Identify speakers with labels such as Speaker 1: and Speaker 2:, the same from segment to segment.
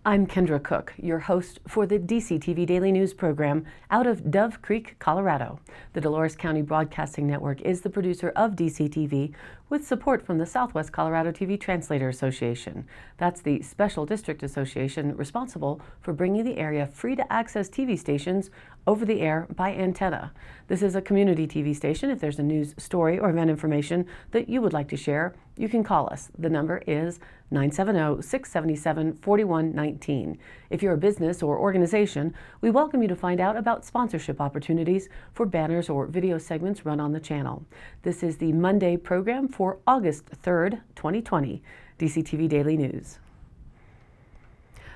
Speaker 1: I'm Kendra Cook, your host for the DCTV Daily News program out of Dove Creek, Colorado. The Dolores County Broadcasting Network is the producer of DCTV with support from the Southwest Colorado TV Translator Association. That's the special district association responsible for bringing the area free-to-access TV stations over the air by antenna. This is a community TV station. If there's a news story or event information that you would like to share, you can call us. The number is 970-677-4119. If you're a business or organization, we welcome you to find out about sponsorship opportunities for banners or video segments run on the channel. This is the Monday program for August 3rd, 2020, DCTV Daily News.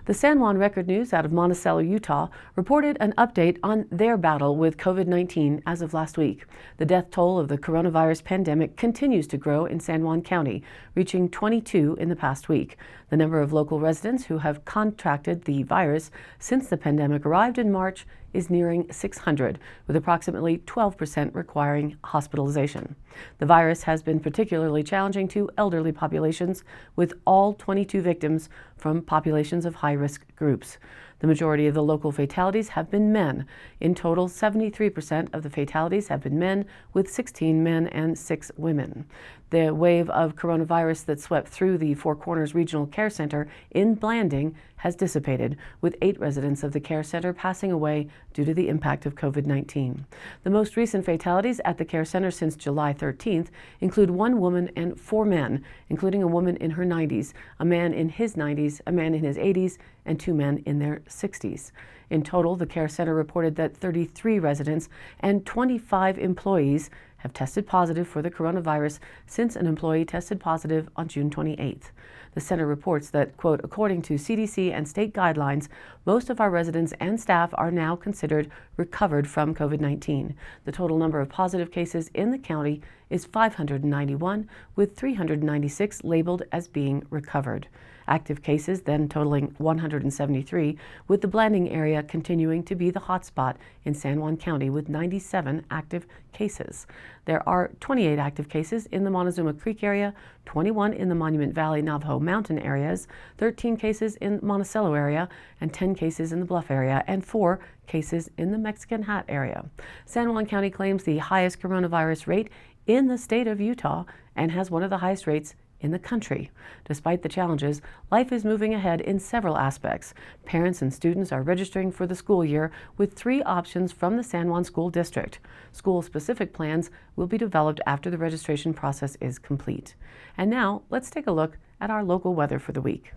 Speaker 1: The San Juan Record News out of Monticello, Utah, reported an update on their battle with COVID-19 as of last week. The death toll of the coronavirus pandemic continues to grow in San Juan County, reaching 22 in the past week. The number of local residents who have contracted the virus since the pandemic arrived in March is nearing 600, with approximately 12% requiring hospitalization. The virus has been particularly challenging to elderly populations, with all 22 victims from populations of high-risk groups. The majority of the local fatalities have been men. In total, 73% of the fatalities have been men, with 16 men and 6 women. The wave of coronavirus that swept through the Four Corners Regional Care Center in Blanding has dissipated, with 8 residents of the care center passing away due to the impact of COVID-19. The most recent fatalities at the care center since July 13th include 1 woman and 4 men, including a woman in her 90s, a man in his 90s, a man in his 80s, and 2 men in their 60s. In total, the care center reported that 33 residents and 25 employees have tested positive for the coronavirus since an employee tested positive on June 28th. The center reports that, quote, according to CDC and state guidelines, most of our residents and staff are now considered recovered from COVID-19. The total number of positive cases in the county is 591, with 396 labeled as being recovered. Active cases then totaling 173, with the Blanding area continuing to be the hotspot in San Juan County with 97 active cases. There are 28 active cases in the Montezuma Creek area, 21 in the Monument Valley Navajo Mountain areas, 13 cases in Monticello area, and 10 cases in the Bluff area, and 4 cases in the Mexican Hat area. San Juan County claims the highest coronavirus rate in the state of Utah and has one of the highest rates in the country. Despite the challenges, life is moving ahead in several aspects. Parents and students are registering for the school year with 3 options from the San Juan School District. School-specific plans will be developed after the registration process is complete. And now, let's take a look at our local weather for the week.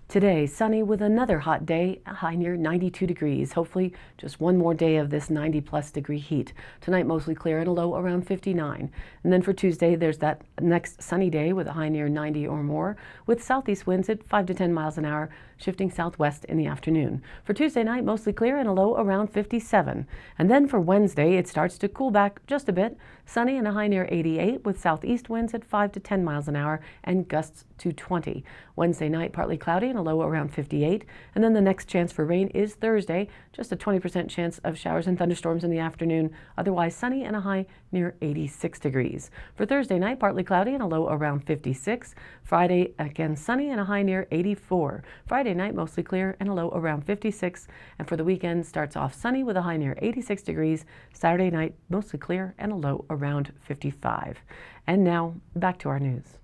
Speaker 1: Today, sunny with another hot day, a high near 92 degrees. Hopefully, just one more day of this 90-plus degree heat. Tonight, mostly clear and a low around 59. And then for Tuesday, there's that next sunny day with a high near 90 or more, with southeast winds at 5 to 10 miles an hour, shifting southwest in the afternoon. For Tuesday night, mostly clear and a low around 57. And then for Wednesday, it starts to cool back just a bit. Sunny and a high near 88, with southeast winds at 5 to 10 miles an hour and gusts to 20. Wednesday night, partly cloudy and a low around 58. And then the next chance for rain is Thursday, just a 20% chance of showers and thunderstorms in the afternoon. Otherwise sunny and a high near 86 degrees. For Thursday night, partly cloudy and a low around 56. Friday, again sunny and a high near 84. Friday night, mostly clear and a low around 56. And for the weekend, starts off sunny with a high near 86 degrees. Saturday night, mostly clear and a low around 55. And now, back to our news.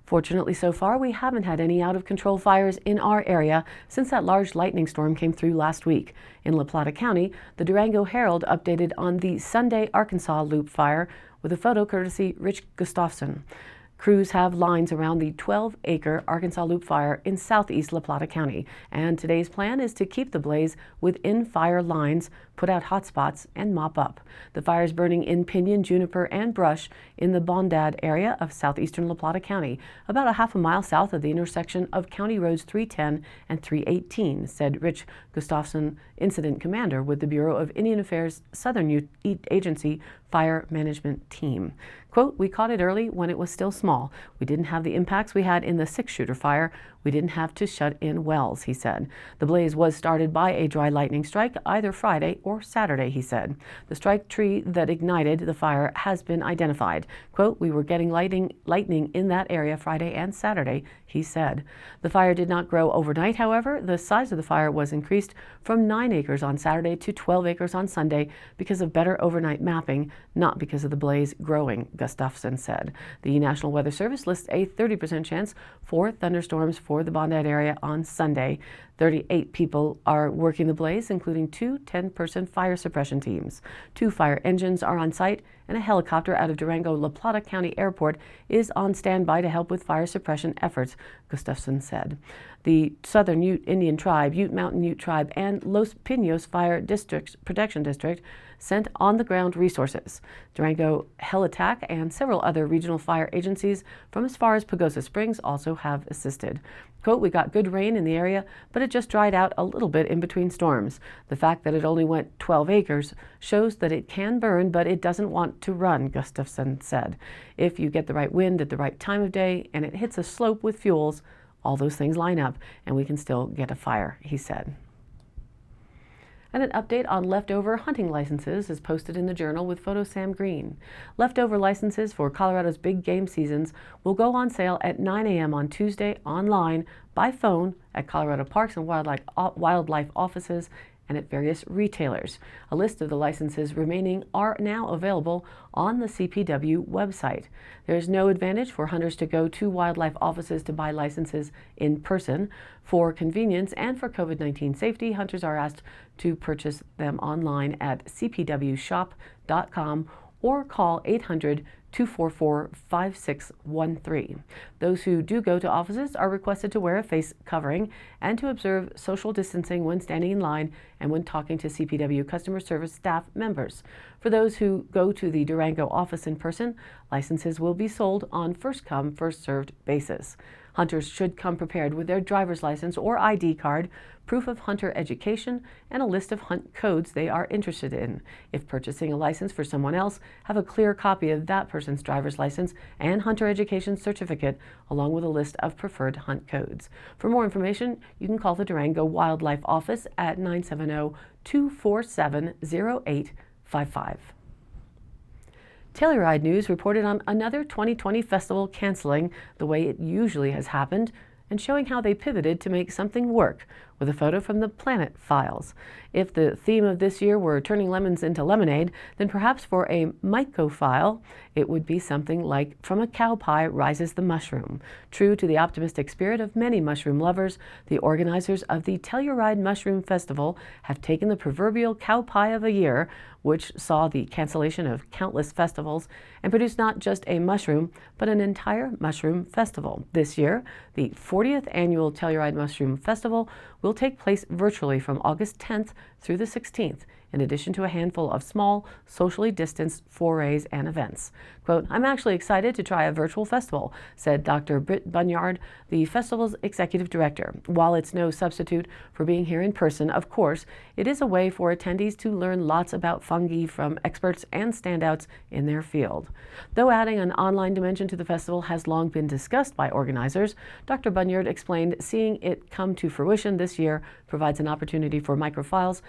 Speaker 1: Fortunately, so far, we haven't had any out-of-control fires in our area since that large lightning storm came through last week. In La Plata County, the Durango Herald updated on the Sunday, Arkansas Loop fire with a photo courtesy Rich Gustafson. Crews have lines around the 12-acre Arkansas Loop fire in southeast La Plata County, and today's plan is to keep the blaze within fire lines, put out hot spots, and mop up. The fire is burning in pinyon, juniper, and brush in the Bondad area of southeastern La Plata County, about a half a mile south of the intersection of County Roads 310 and 318, said Rich Gustafson, incident commander with the Bureau of Indian Affairs Southern Agency Fire Management Team. Quote, "We caught it early when it was still small. We didn't have the impacts we had in the 6-shooter fire. We didn't have to shut in wells, he said. The blaze was started by a dry lightning strike either Friday or Saturday, he said. The strike tree that ignited the fire has been identified. Quote, "We were getting lightning in that area Friday and Saturday," he said. The fire did not grow overnight, however. The size of the fire was increased from 9 acres on Saturday to 12 acres on Sunday because of better overnight mapping, not because of the blaze growing, Gustafson said. The National Weather Service lists a 30% chance for thunderstorms for the Bondi area on Sunday. 38 people are working the blaze, including 2 10-person fire suppression teams. 2 fire engines are on site, and a helicopter out of Durango-La Plata County Airport is on standby to help with fire suppression efforts, Gustafson said. The Southern Ute Indian Tribe, Ute Mountain Ute Tribe, and Los Pinos Fire Protection District sent on-the-ground resources. Durango Helitac and several other regional fire agencies from as far as Pagosa Springs also have assisted. Quote, "We got good rain in the area, but it just dried out a little bit in between storms. The fact that it only went 12 acres shows that it can burn, but it doesn't want to run," Gustafson said. "If you get the right wind at the right time of day and it hits a slope with fuels, all those things line up and we can still get a fire," he said. And an update on leftover hunting licenses is posted in the Journal with photo Sam Green. Leftover licenses for Colorado's big game seasons will go on sale at 9 a.m. on Tuesday online, by phone, at Colorado Parks and Wildlife offices, and at various retailers. A list of the licenses remaining are now available on the CPW website. There is no advantage for hunters to go to wildlife offices to buy licenses in person. For convenience and for COVID-19 safety, hunters are asked to purchase them online at cpwshop.com or call 800-244-5613. Those who do go to offices are requested to wear a face covering and to observe social distancing when standing in line and when talking to CPW customer service staff members. For those who go to the Durango office in person, licenses will be sold on first-come, first-served basis. Hunters should come prepared with their driver's license or ID card, proof of hunter education, and a list of hunt codes they are interested in. If purchasing a license for someone else, have a clear copy of that person's driver's license and hunter education certificate, along with a list of preferred hunt codes. For more information, you can call the Durango Wildlife Office at 970-247-0855. Telluride News reported on another 2020 festival canceling the way it usually has happened and showing how they pivoted to make something work with a photo from the Planet Files. If the theme of this year were turning lemons into lemonade, then perhaps for a myco-file, it would be something like "From a Cow Pie Rises the Mushroom." True to the optimistic spirit of many mushroom lovers, the organizers of the Telluride Mushroom Festival have taken the proverbial cow pie of a year, which saw the cancellation of countless festivals, and produced not just a mushroom, but an entire mushroom festival. This year, the 40th annual Telluride Mushroom Festival will take place virtually from August 10th through the 16th, in addition to a handful of small, socially distanced forays and events. Quote, "I'm actually excited to try a virtual festival," said Dr. Britt Bunyard, the festival's executive director. "While it's no substitute for being here in person, of course, it is a way for attendees to learn lots about fungi from experts and standouts in their field." Though adding an online dimension to the festival has long been discussed by organizers, Dr. Bunyard explained seeing it come to fruition this year provides an opportunity for mycophiles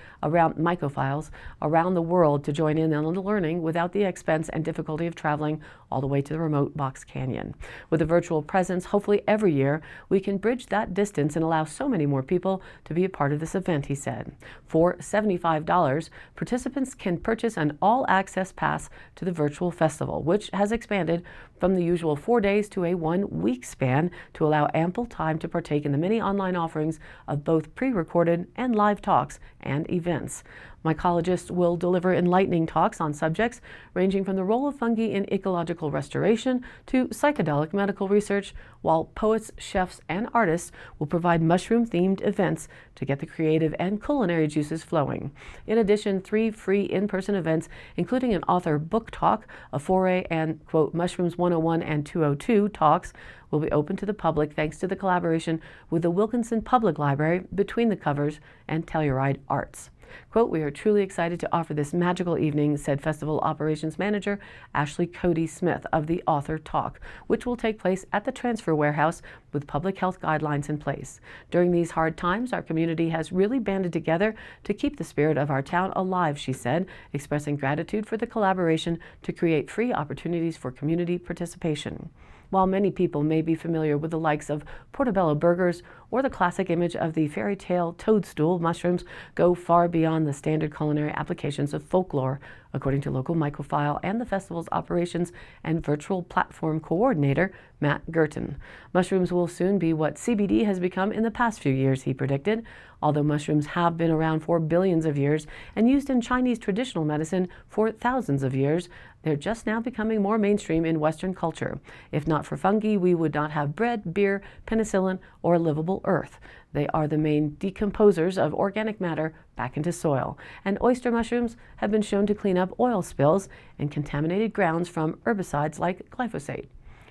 Speaker 1: around the world to join in on the learning without the expense and difficulty of traveling all the way to the remote Box Canyon. With a virtual presence, hopefully every year, we can bridge that distance and allow so many more people to be a part of this event, he said. For $75, participants can purchase an all-access pass to the virtual festival, which has expanded from the usual 4 days to a 1-week span to allow ample time to partake in the many online offerings of both pre-recorded and live talks and events. Mycologists will deliver enlightening talks on subjects ranging from the role of fungi in ecological restoration to psychedelic medical research, while poets, chefs, and artists will provide mushroom-themed events to get the creative and culinary juices flowing. In addition, 3 free in-person events, including an author book talk, a foray, and, quote, Mushrooms 101 and 202 talks, will be open to the public thanks to the collaboration with the Wilkinson Public Library, Between the Covers, and Telluride Arts. Quote, "We are truly excited to offer this magical evening," said Festival Operations Manager Ashley Cody Smith of the Author Talk, which will take place at the Transfer Warehouse with public health guidelines in place. "During these hard times, our community has really banded together to keep the spirit of our town alive," she said, expressing gratitude for the collaboration to create free opportunities for community participation. While many people may be familiar with the likes of portobello burgers or the classic image of the fairy tale toadstool, mushrooms go far beyond the standard culinary applications of folklore, according to local microfile and the festival's operations and virtual platform coordinator, Matt Gurton. Mushrooms will soon be what CBD has become in the past few years, he predicted. Although mushrooms have been around for billions of years and used in Chinese traditional medicine for thousands of years, they're just now becoming more mainstream in Western culture. If not for fungi, we would not have bread, beer, penicillin, or livable earth. They are the main decomposers of organic matter back into soil, and oyster mushrooms have been shown to clean up oil spills and contaminated grounds from herbicides like glyphosate.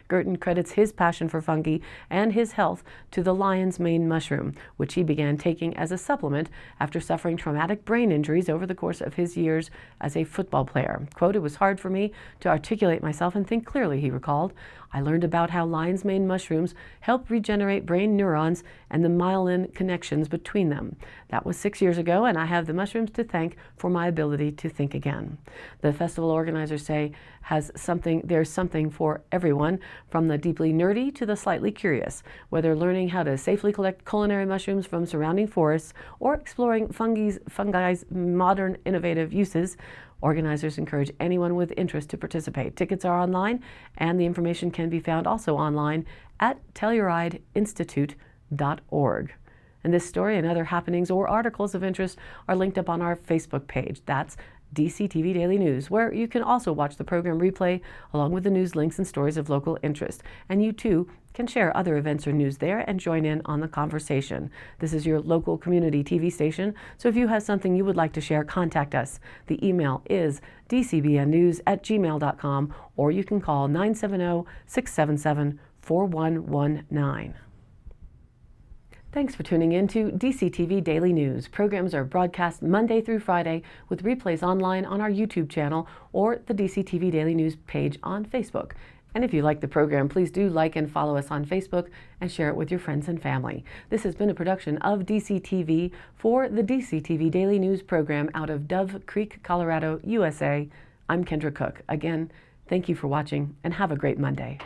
Speaker 1: Gurton credits his passion for fungi and his health to the lion's mane mushroom, which he began taking as a supplement after suffering traumatic brain injuries over the course of his years as a football player. Quote, "It was hard for me to articulate myself and think clearly," he recalled. "I learned about how lion's mane mushrooms help regenerate brain neurons and the myelin connections between them. That was 6 years ago, and I have the mushrooms to thank for my ability to think again." The festival organizers say there's something for everyone, from the deeply nerdy to the slightly curious. Whether learning how to safely collect culinary mushrooms from surrounding forests or exploring fungi's modern innovative uses, organizers encourage anyone with interest to participate. Tickets are online, and the information can be found also online at TellurideInstitute.org. And this story and other happenings or articles of interest are linked up on our Facebook page. That's DCTV Daily News, where you can also watch the program replay along with the news links and stories of local interest. And you too can share other events or news there and join in on the conversation. This is your local community TV station, so if you have something you would like to share, contact us. The email is dcbnnews@gmail.com, or you can call 970-677-4119. Thanks for tuning in to DCTV Daily News. Programs are broadcast Monday through Friday with replays online on our YouTube channel or the DCTV Daily News page on Facebook. And if you like the program, please do like and follow us on Facebook and share it with your friends and family. This has been a production of DCTV for the DCTV Daily News program out of Dove Creek, Colorado, USA. I'm Kendra Cook. Again, thank you for watching and have a great Monday.